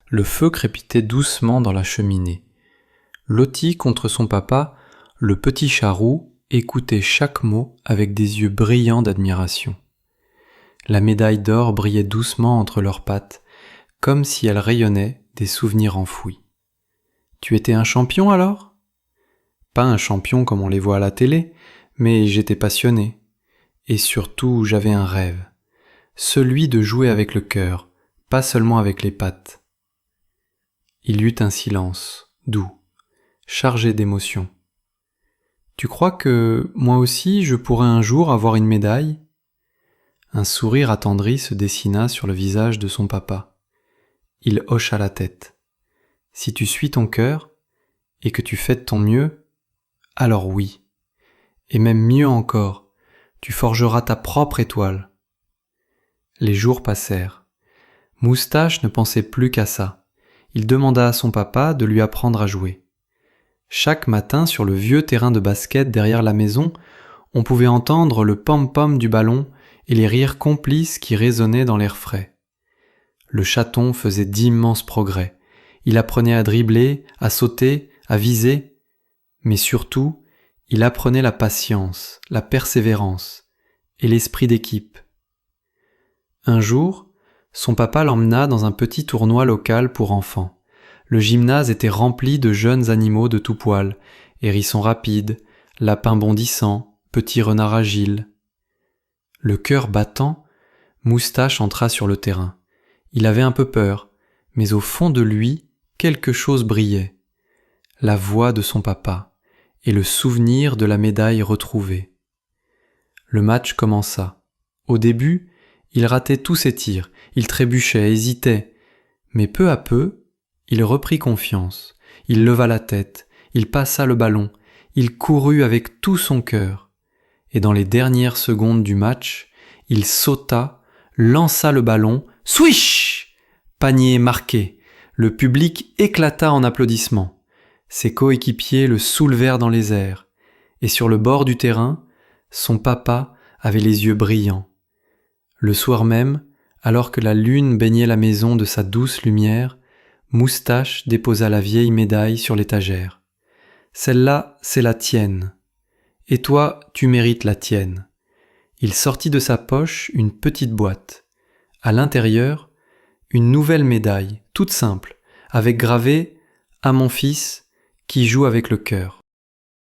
Le feu crépitait doucement dans la cheminée. Loti contre son papa, le petit charroux écoutait chaque mot avec des yeux brillants d'admiration. La médaille d'or brillait doucement entre leurs pattes, comme si elle rayonnait des souvenirs enfouis. « Tu étais un champion alors ?» « Pas un champion comme on les voit à la télé, mais j'étais passionné. Et surtout, j'avais un rêve. Celui de jouer avec le cœur, pas seulement avec les pattes. » Il y eut un silence, doux, chargé d'émotion. « Tu crois que, moi aussi, je pourrais un jour avoir une médaille ?» Un sourire attendri se dessina sur le visage de son papa. Il hocha la tête. « Si tu suis ton cœur, et que tu fais de ton mieux, alors oui. Et même mieux encore, tu forgeras ta propre étoile. » Les jours passèrent. Moustache ne pensait plus qu'à ça. Il demanda à son papa de lui apprendre à jouer. Chaque matin, sur le vieux terrain de basket derrière la maison, on pouvait entendre le pom-pom du ballon et les rires complices qui résonnaient dans l'air frais. Le chaton faisait d'immenses progrès. Il apprenait à dribbler, à sauter, à viser, mais surtout, il apprenait la patience, la persévérance et l'esprit d'équipe. Un jour, son papa l'emmena dans un petit tournoi local pour enfants. Le gymnase était rempli de jeunes animaux de tout poil, hérissons rapides, lapins bondissants, petits renards agiles. Le cœur battant, Moustache entra sur le terrain. Il avait un peu peur, mais au fond de lui, quelque chose brillait. La voix de son papa et le souvenir de la médaille retrouvée. Le match commença. Au début, il ratait tous ses tirs, il trébuchait, hésitait, mais peu à peu, il reprit confiance, il leva la tête, il passa le ballon, il courut avec tout son cœur, et dans les dernières secondes du match, il sauta, lança le ballon, swish! Panier marqué, le public éclata en applaudissements. Ses coéquipiers le soulevèrent dans les airs, et sur le bord du terrain, son papa avait les yeux brillants. Le soir même, alors que la lune baignait la maison de sa douce lumière, Moustache déposa la vieille médaille sur l'étagère. « Celle-là, c'est la tienne. Et toi, tu mérites la tienne. » Il sortit de sa poche une petite boîte. À l'intérieur, une nouvelle médaille, toute simple, avec gravé « À mon fils » qui joue avec le cœur.